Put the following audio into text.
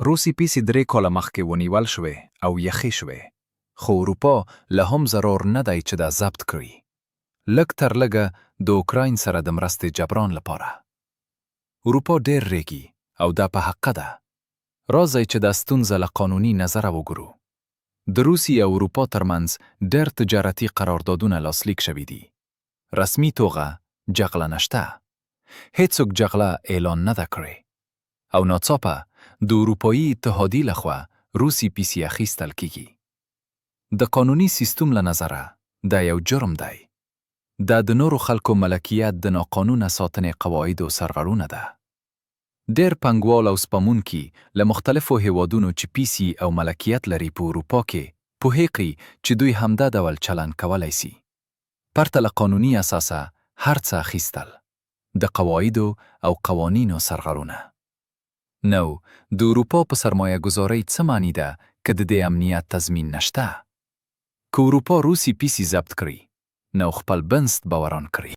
روسي پیسې 3 کاله مخکې ونیول شوې او یخې شوې، خو اروپا له هم ضرور نه دی چې دا ضبط کړي. لږ تر لږه د اوکراین سره د مرستې جبران لپاره. اروپا ډېر ریږي او دا په حقه ده. راځئ چې دا ستونزه له قانوني نظره وګورو. د روسیې او اروپا ترمنځ ډېر تجارتي قراردادونه لاسلیک شوي دي. رسمي توګه جګړه نشته. هیڅوک جګړه اعلان نه ده کړې. او ناڅاپه د اروپایي اتحادیې لخوا روسي پیسې اخیستل کیږي. د قانوني سیستم له نظره دا یو جرم دی. دا د نورو خلکو ملکیت د ناقانونه ساتنې قواعدو سرغړونه ده. ډېر پانګوال او سپمونکي له مختلفو هیوادونو چې پیسې او ملکیت لري په اروپا کې پوهیږي چې دوی همدا ډول چلند کولی سي. پرته له قانوني اساسه هر څه اخیستل. د قواعدو او قوانینو سرغړونه. نو د اروپا په سرمایه ګذارۍ څه معنی ده که د دې امنیت تضمین نشته؟ که اروپا روسي پیسې ضبط کړي نو خپل بنسټ به وران کړي.